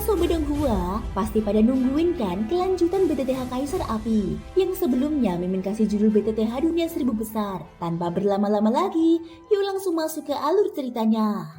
Sobat Donghua, pasti pada nungguin kan kelanjutan BTTH Kaisar Api yang sebelumnya Mimin kasih judul BTTH Dunia Seribu Besar. Tanpa berlama-lama lagi, yuk langsung masuk ke alur ceritanya.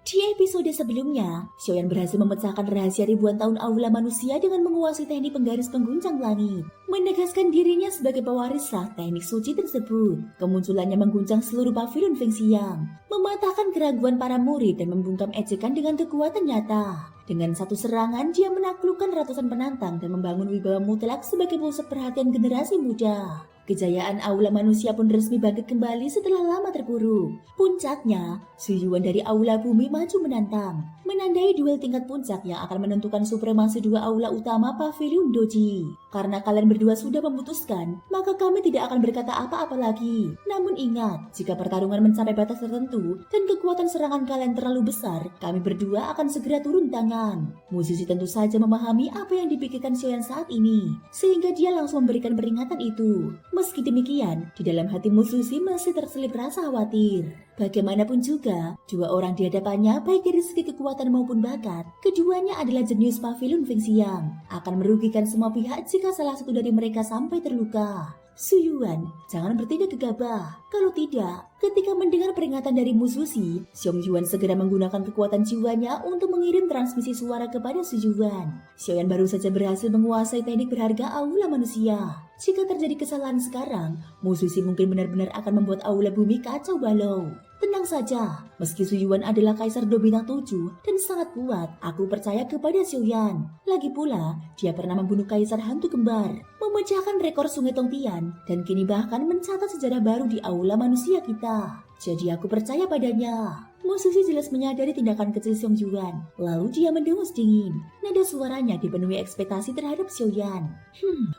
Di episode sebelumnya, Xiaoyan berhasil memecahkan rahasia ribuan tahun aula manusia dengan menguasai teknik penggaris pengguncang langit, menegaskan dirinya sebagai pewaris sah teknik suci tersebut. Kemunculannya mengguncang seluruh pavilion Fengxiang, mematahkan keraguan para murid dan membungkam ejekan dengan kekuatan nyata. Dengan satu serangan, dia menaklukkan ratusan penantang dan membangun wibawa mutlak sebagai pusat perhatian generasi muda. Kejayaan aula manusia pun resmi bangkit kembali setelah lama terpuruk. Puncaknya, Su Yuan dari aula bumi maju menantang, menandai duel tingkat puncak yang akan menentukan supremasi dua aula utama pavilion Doji. Karena kalian berdua sudah memutuskan, maka kami tidak akan berkata apa-apa lagi. Namun ingat, jika pertarungan mencapai batas tertentu dan kekuatan serangan kalian terlalu besar, kami berdua akan segera turun tangan. Musisi tentu saja memahami apa yang dipikirkan Xiaoyan saat ini, sehingga dia langsung memberikan peringatan itu. Meski demikian, di dalam hati Musisi masih terselip rasa khawatir. Bagaimanapun juga, dua orang di hadapannya baik dari segi kekuatan maupun bakat, keduanya adalah jenius pavilion Fengxiang. Akan merugikan semua pihak jika salah satu dari mereka sampai terluka. Su Yuan, jangan bertindak gegabah. Kalau tidak, ketika mendengar peringatan dari Musisi, Xiong Yuan segera menggunakan kekuatan jiwanya untuk mengirim transmisi suara kepada Su Yuan. Xiaoyan baru saja berhasil menguasai teknik berharga aula manusia. Jika terjadi kesalahan sekarang, Musisi mungkin benar-benar akan membuat aula bumi kacau balau. Tenang saja, meski Su Yuan adalah Kaisar Do Bintang 7 dan sangat kuat, aku percaya kepada Xiaoyan. Lagi pula, dia pernah membunuh Kaisar Hantu Kembar, memecahkan rekor Sungai Tongtian, dan kini bahkan mencatat sejarah baru di aula manusia kita. Jadi aku percaya padanya. Musisi jelas menyadari tindakan kecil Xiong Yuan, lalu dia mendengus dingin. Nada suaranya dipenuhi ekspektasi terhadap Xiaoyan.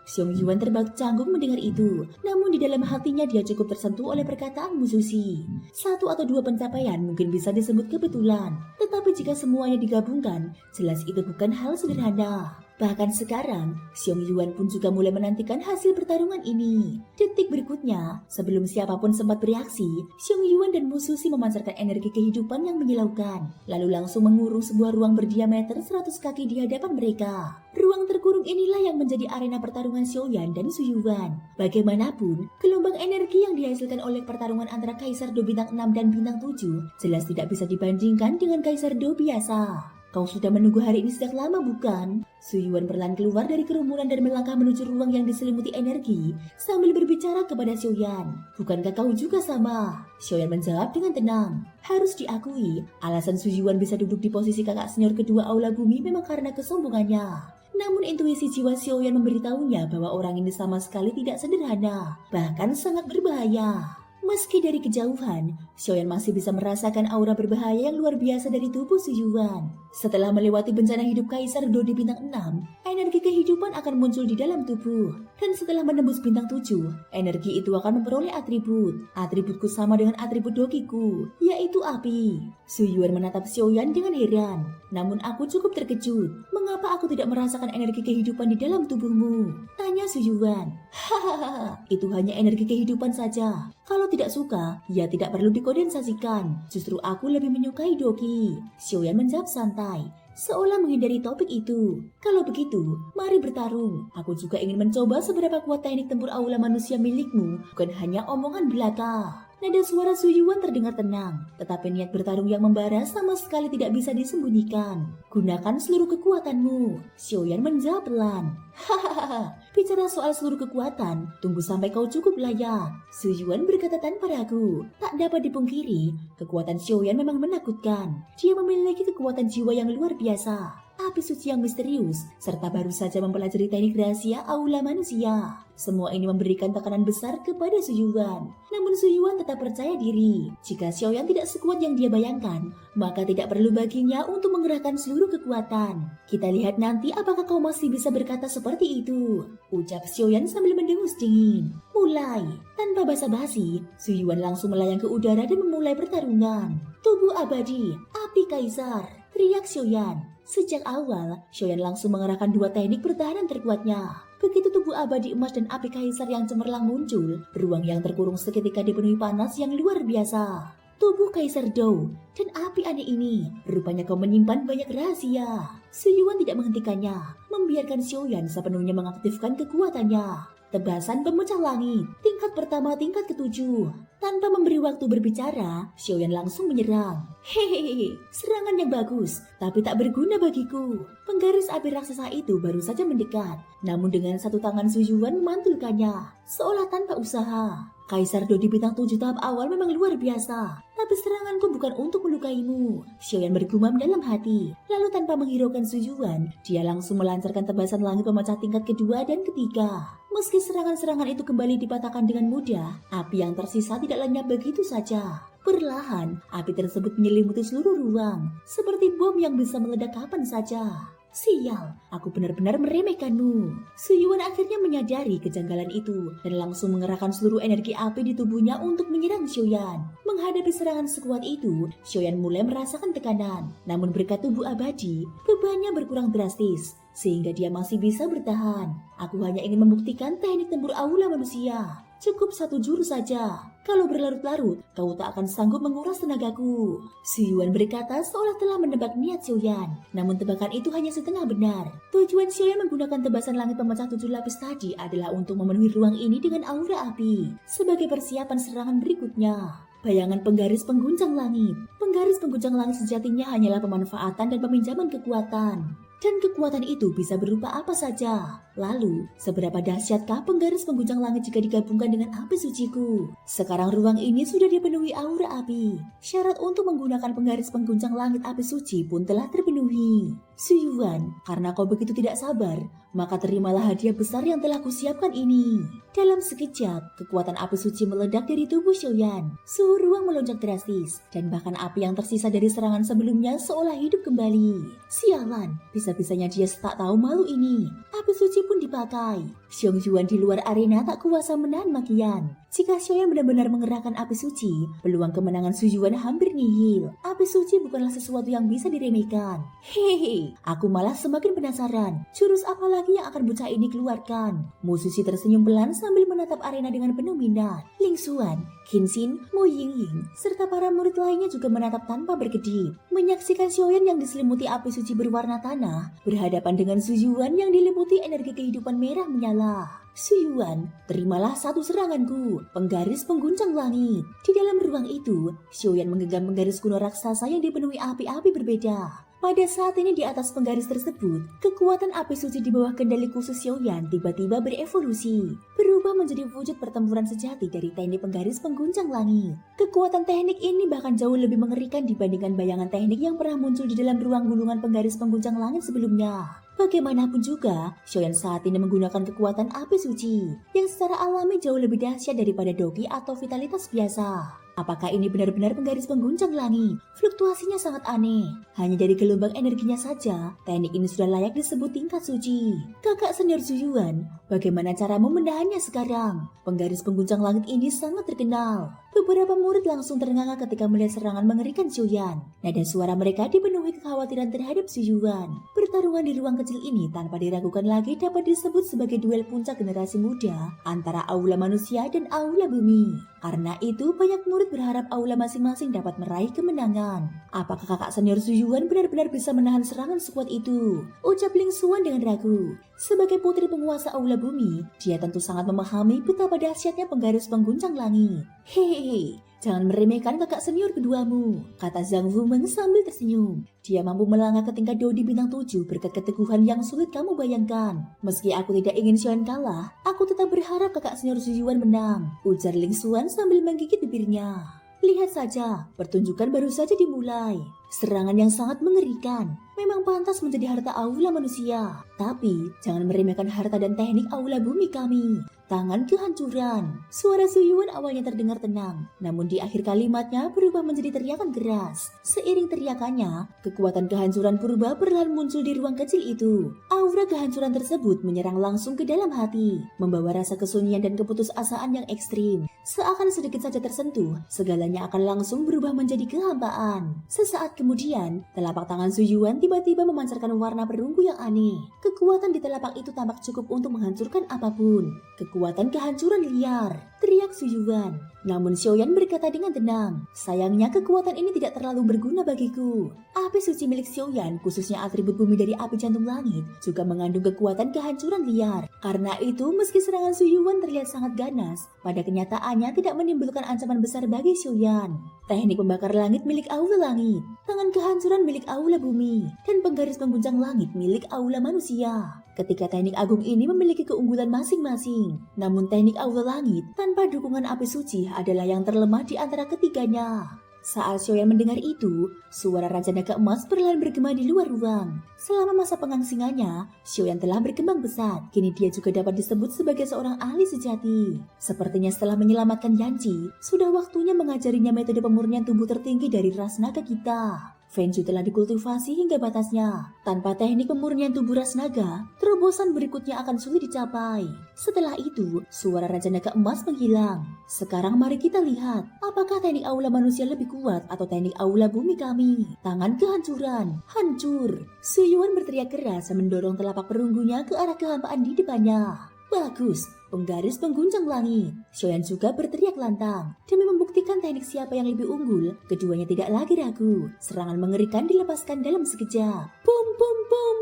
Xiong Yuan terbatuk canggung mendengar itu, namun di dalam hatinya dia cukup tersentuh oleh perkataan Musisi. Satu atau dua pencapaian mungkin bisa disebut kebetulan, tetapi jika semuanya digabungkan, jelas itu bukan hal sederhana. Bahkan sekarang, Xiong Yuan pun juga mulai menantikan hasil pertarungan ini. Detik berikutnya, sebelum siapapun sempat bereaksi, Xiong Yuan dan Musisi memancarkan energi kehidupan yang menyilaukan, lalu langsung mengurung sebuah ruang berdiameter 100 kaki di hadapan mereka. Ruang terkurung inilah yang menjadi arena pertarungan Xiaoyan dan Su Yuan. Bagaimanapun, gelombang energi yang dihasilkan oleh pertarungan antara Kaisar Do Bintang 6 dan Bintang 7 jelas tidak bisa dibandingkan dengan Kaisar Do biasa. Kau sudah menunggu hari ini sejak lama bukan? Su Yuan perlahan keluar dari kerumunan dan melangkah menuju ruang yang diselimuti energi sambil berbicara kepada Xiaoyan. Bukankah kau juga sama? Xiaoyan menjawab dengan tenang. Harus diakui, alasan Su Yuan bisa duduk di posisi kakak senior kedua aula bumi memang karena kesombongannya. Namun intuisi jiwa Xiaoyan memberitahunya bahwa orang ini sama sekali tidak sederhana, bahkan sangat berbahaya. Meski dari kejauhan, Xiaoyan masih bisa merasakan aura berbahaya yang luar biasa dari tubuh Su Yuan. Setelah melewati bencana hidup Kaisar Do di Bintang 6, energi kehidupan akan muncul di dalam tubuh. Dan setelah menembus Bintang 7, energi itu akan memperoleh atribut. Atributku sama dengan atribut Dokiku, yaitu api. Su Yuan menatap Xiaoyan dengan heran. Namun aku cukup terkejut. Mengapa aku tidak merasakan energi kehidupan di dalam tubuhmu? Tanya Su Yuan. Hahaha, itu hanya energi kehidupan saja. Kalau tidak suka, ya tidak perlu dikondensasikan. Justru aku lebih menyukai Doki. Xiaoyan menjawab santai, seolah menghindari topik itu. Kalau begitu, mari bertarung. Aku juga ingin mencoba seberapa kuat teknik tempur aula manusia milikmu, bukan hanya omongan belaka. Nada suara Su Yuan terdengar tenang, tetapi niat bertarung yang membara sama sekali tidak bisa disembunyikan. Gunakan seluruh kekuatanmu. Xiaoyan menjawab pelan. Hahaha, bicara soal seluruh kekuatan, tunggu sampai kau cukup layak. Su Yuan berkata tanpa ragu. Tak dapat dipungkiri, kekuatan Xiaoyan memang menakutkan. Dia memiliki kekuatan jiwa yang luar biasa, api suci yang misterius, serta baru saja mempelajari teknik rahasia aula manusia. Semua ini memberikan tekanan besar kepada Su Yuan. Namun Su Yuan tetap percaya diri. Jika Xiaoyan tidak sekuat yang dia bayangkan, maka tidak perlu baginya untuk mengerahkan seluruh kekuatan. Kita lihat nanti apakah kau masih bisa berkata seperti itu, ucap Xiaoyan sambil mendengus dingin. Mulai. Tanpa basa-basi, Su Yuan langsung melayang ke udara dan memulai pertarungan. Tubuh abadi, api kaisar, teriak Xiaoyan. Sejak awal, Xiaoyan langsung mengerahkan dua teknik pertahanan terkuatnya. Begitu tubuh abadi emas dan api kaisar yang cemerlang muncul, ruang yang terkurung seketika dipenuhi panas yang luar biasa. tubuh Kaisar Dou, dan api aneh ini rupanya kau menyimpan banyak rahasia. Su Yuan tidak menghentikannya, membiarkan Xiaoyan sepenuhnya mengaktifkan kekuatannya. Tebasan pemecah langit, tingkat pertama tingkat ketujuh. Tanpa memberi waktu berbicara, Xiaoyan langsung menyerang. Hehehe, serangan yang bagus, tapi tak berguna bagiku. Penggaris api raksasa itu baru saja mendekat, namun dengan satu tangan Su Yuan memantulkannya, seolah tanpa usaha. Kaisar Dou di bintang 7 tahap awal memang luar biasa, tapi seranganku bukan untuk melukaimu. Xiaoyan bergumam dalam hati, lalu tanpa menghiraukan Su Yuan, dia langsung melancarkan tebasan langit pemecah tingkat kedua dan ketiga. Meski serangan-serangan itu kembali dipatahkan dengan mudah, api yang tersisa tidak lenyap begitu saja. Perlahan, api tersebut menyelimuti seluruh ruang, seperti bom yang bisa meledak kapan saja. Sial, aku benar-benar meremehkanmu. Su Yuan akhirnya menyadari kejanggalan itu dan langsung mengerahkan seluruh energi api di tubuhnya untuk menyerang Xiaoyan. Menghadapi serangan sekuat itu, Xiaoyan mulai merasakan tekanan. Namun berkat tubuh abadi, bebannya berkurang drastis sehingga dia masih bisa bertahan. Aku hanya ingin membuktikan teknik tempur aula manusia. Cukup satu jurus saja. Kalau berlarut-larut, kau tak akan sanggup menguras tenagaku. Su Yuan berkata seolah telah menebak niat Xiaoyan. Namun tebakan itu hanya setengah benar. Tujuan Xiaoyan menggunakan tebasan langit pemecah 7 lapis tadi adalah untuk memenuhi ruang ini dengan aura api, sebagai persiapan serangan berikutnya. Bayangan penggaris pengguncang langit. Penggaris pengguncang langit sejatinya hanyalah pemanfaatan dan peminjaman kekuatan. Dan kekuatan itu bisa berupa apa saja. Lalu, seberapa dahsyatkah penggaris pengguncang langit jika digabungkan dengan api suciku? Sekarang ruang ini sudah dipenuhi aura api. Syarat untuk menggunakan penggaris pengguncang langit api suci pun telah terpenuhi. Su Yuan, karena kau begitu tidak sabar, maka terimalah hadiah besar yang telah kusiapkan ini. Dalam sekejap, kekuatan api suci meledak dari tubuh Xiaoyan. Suhu ruang melonjak drastis, dan bahkan api yang tersisa dari serangan sebelumnya seolah hidup kembali. Sialan, bisa-bisanya dia tak tahu malu ini. Api suci pun dipakai. Xiong Yuan di luar arena tak kuasa menahan makian. Jika Xiaoyan benar-benar mengerahkan api suci, peluang kemenangan Su Yuan hampir nihil. Api suci bukanlah sesuatu yang bisa diremehkan. Hehehe, aku malah semakin penasaran. Jurus apa lagi yang akan bocah ini keluarkan? Musisi tersenyum pelan sambil menatap arena dengan penuh minat. Ling Xuan, Qin Xin, Mo Yingying, serta para murid lainnya juga menatap tanpa berkedip. Menyaksikan Xiaoyan yang diselimuti api suci berwarna tanah, berhadapan dengan Su Yuan yang diliputi energi kehidupan merah menyala. Su Yuan, terimalah satu seranganku, penggaris pengguncang langit. Di dalam ruang itu, Xiaoyan menggenggam penggaris kuno raksasa yang dipenuhi api-api berbeda. Pada saat ini di atas penggaris tersebut, kekuatan api suci di bawah kendali khusus Xiaoyan tiba-tiba berevolusi, berubah menjadi wujud pertempuran sejati dari teknik penggaris pengguncang langit. Kekuatan teknik ini bahkan jauh lebih mengerikan dibandingkan bayangan teknik yang pernah muncul di dalam ruang gulungan penggaris pengguncang langit sebelumnya. Bagaimanapun juga, Xiaoyan saat ini menggunakan kekuatan api suci yang secara alami jauh lebih dahsyat daripada doki atau vitalitas biasa. Apakah ini benar-benar penggaris pengguncang langit? Fluktuasinya sangat aneh. Hanya dari gelombang energinya saja, teknik ini sudah layak disebut tingkat suci. Kakak senior Su Yuan, bagaimana caramu menahannya sekarang? Penggaris pengguncang langit ini sangat terkenal. Beberapa murid langsung terengah ketika melihat serangan mengerikan Xiaoyan. Nada suara mereka dipenuhi kekhawatiran terhadap Su Yuan. Pertarungan di ruang kecil ini tanpa diragukan lagi dapat disebut sebagai duel puncak generasi muda antara aula manusia dan aula bumi. Karena itu banyak murid berharap aula masing-masing dapat meraih kemenangan. Apakah kakak senior Su Yuan benar-benar bisa menahan serangan sekuat itu? Ucap Ling Xuan dengan ragu. Sebagai putri penguasa aula bumi, dia tentu sangat memahami betapa dahsyatnya penggaris pengguncang langit. Hehehe, jangan meremehkan kakak senior keduamu, kata Zhang Wumeng sambil tersenyum. Dia mampu melangkah ke tingkat Dou di bintang 7 berkat keteguhan yang sulit kamu bayangkan. Meski aku tidak ingin Xiaoyan kalah, aku tetap berharap kakak senior Su Yuan menang, ujar Ling Xuan sambil menggigit bibirnya. Lihat saja, pertunjukan baru saja dimulai. Serangan yang sangat mengerikan. Memang pantas menjadi harta aula manusia. Tapi, jangan meremehkan harta dan teknik aula bumi kami. Tangan kehancuran. Suara Su Yuan awalnya terdengar tenang, namun di akhir kalimatnya berubah menjadi teriakan keras. Seiring teriakannya, kekuatan kehancuran purba perlahan muncul di ruang kecil itu. Aura kehancuran tersebut menyerang langsung ke dalam hati, membawa rasa kesunyian dan keputusasaan yang ekstrim. Seakan sedikit saja tersentuh, segalanya akan langsung berubah menjadi kehampaan. Sesaat kemudian, telapak tangan Su Yuan tiba-tiba memancarkan warna perunggu yang aneh. Kekuatan di telapak itu tampak cukup untuk menghancurkan apapun. kekuatan kehancuran liar, teriak Suyuan. Namun Xiaoyan berkata dengan tenang, sayangnya kekuatan ini tidak terlalu berguna bagiku. Api suci milik Xiaoyan, khususnya atribut bumi dari api jantung langit, juga mengandung kekuatan kehancuran liar. Karena itu, meski serangan Suyuan terlihat sangat ganas, pada kenyataannya tidak menimbulkan ancaman besar bagi Xiaoyan. Teknik pembakar langit milik Aula Langit, tangan kehancuran milik Aula Bumi, dan penggaris pengguncang langit milik Aula Manusia. Ketika teknik agung ini memiliki keunggulan masing-masing, namun teknik Aula Langit tanpa dukungan api suci adalah yang terlemah di antara ketiganya. Saat Xiaoyan mendengar itu, suara Raja Naga Emas perlahan bergema di luar ruang. Selama masa pengangsingannya, Xiaoyan telah berkembang pesat. Kini dia juga dapat disebut sebagai seorang ahli sejati. Sepertinya setelah menyelamatkan Yanji, sudah waktunya mengajarinya metode pemurnian tubuh tertinggi dari ras naga kita. Fenju telah dikultivasi hingga batasnya. Tanpa teknik pemurnian tubuh ras naga, terobosan berikutnya akan sulit dicapai. Setelah itu, suara Raja Naga Emas menghilang. Sekarang mari kita lihat, apakah teknik aula manusia lebih kuat atau teknik aula bumi kami. Tangan kehancuran, hancur. Suyuan berteriak keras dan mendorong telapak perunggunya ke arah kehampaan di depannya. Bagus, penggaris pengguncang langit. Xiaoyan juga berteriak lantang. Demi membuktikan teknik siapa yang lebih unggul, keduanya tidak lagi ragu. Serangan mengerikan dilepaskan dalam sekejap. Bum bum bum.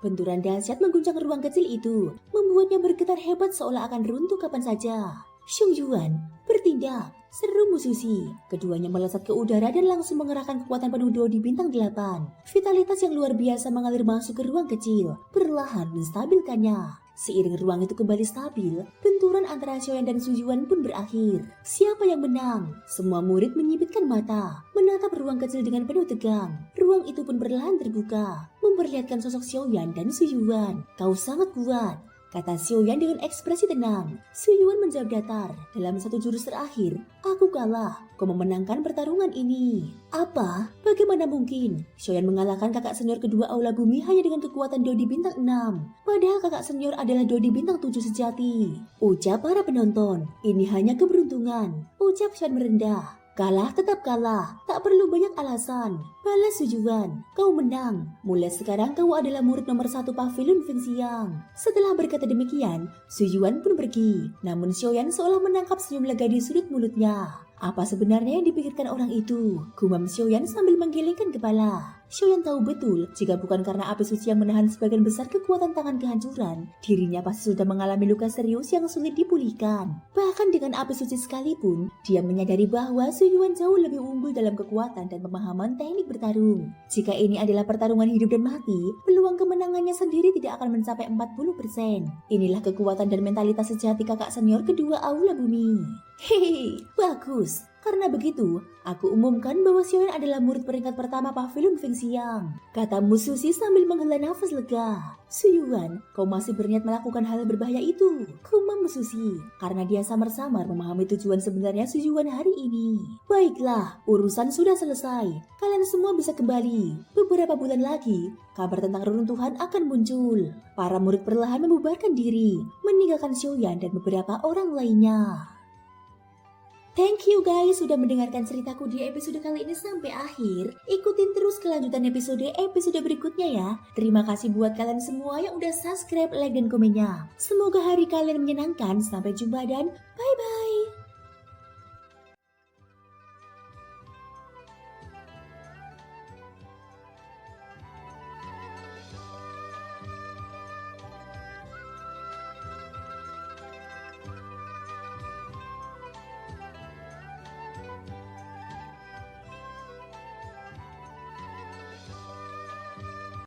Benturan dahsyat mengguncang ruang kecil itu, membuatnya bergetar hebat seolah akan runtuh kapan saja. Xiong Yuan bertindak, seru Mususi. Keduanya melesat ke udara dan langsung mengerahkan kekuatan penuh Dodi bintang 8. Vitalitas yang luar biasa mengalir masuk ke ruang kecil, perlahan menstabilkannya. Seiring ruang itu kembali stabil, benturan antara Xiaoyan dan Suyuan pun berakhir. Siapa yang menang? Semua murid menyipitkan mata, menatap ruang kecil dengan penuh tegang. Ruang itu pun perlahan terbuka, memperlihatkan sosok Xiaoyan dan Suyuan. Kau sangat kuat, kata Xiaoyan dengan ekspresi tenang. Suyuan menjawab datar, dalam satu jurus terakhir, aku kalah, kau memenangkan pertarungan ini. Apa? Bagaimana mungkin? Xiaoyan mengalahkan kakak senior kedua Aula Bumi hanya dengan kekuatan Dodi bintang 6. Padahal kakak senior adalah Dodi bintang 7 sejati. Ucap para penonton, ini hanya keberuntungan. Ucap Xiaoyan merendah. Kalah tetap kalah, tak perlu banyak alasan. Balas Suyuan, kau menang. Mulai sekarang kau adalah murid nomor 1 Pavilion Fengxiang. Setelah berkata demikian, Suyuan pun pergi. Namun Xiaoyan seolah menangkap senyum lega di sudut mulutnya. Apa sebenarnya yang dipikirkan orang itu? Gumam Xiaoyan sambil menggelengkan kepala. Xiaoyan tahu betul, jika bukan karena api suci yang menahan sebagian besar kekuatan tangan kehancuran, dirinya pasti sudah mengalami luka serius yang sulit dipulihkan. Bahkan dengan api suci sekalipun, dia menyadari bahwa Suyuan jauh lebih unggul dalam kekuatan dan pemahaman teknik bertarung. Jika ini adalah pertarungan hidup dan mati, peluang kemenangannya sendiri tidak akan mencapai 40%. Inilah kekuatan dan mentalitas sejati kakak senior kedua Aula Bumi. Hehehe, bagus. Karena begitu, aku umumkan bahwa Xiaoyan adalah murid peringkat pertama Pavilion Fengxiang, kata Mususi sambil menghela nafas lega. Suyuan, kau masih berniat melakukan hal berbahaya itu, gumam Mususi, karena dia samar-samar memahami tujuan sebenarnya Suyuan hari ini. Baiklah, urusan sudah selesai. Kalian semua bisa kembali. Beberapa bulan lagi, kabar tentang reruntuhan akan muncul. Para murid perlahan membubarkan diri, meninggalkan Xiaoyan dan beberapa orang lainnya. Thank you guys sudah mendengarkan ceritaku di episode kali ini sampai akhir. Ikutin terus kelanjutan episode berikutnya ya. Terima kasih buat kalian semua yang udah subscribe, like, dan komennya. Semoga hari kalian menyenangkan. Sampai jumpa dan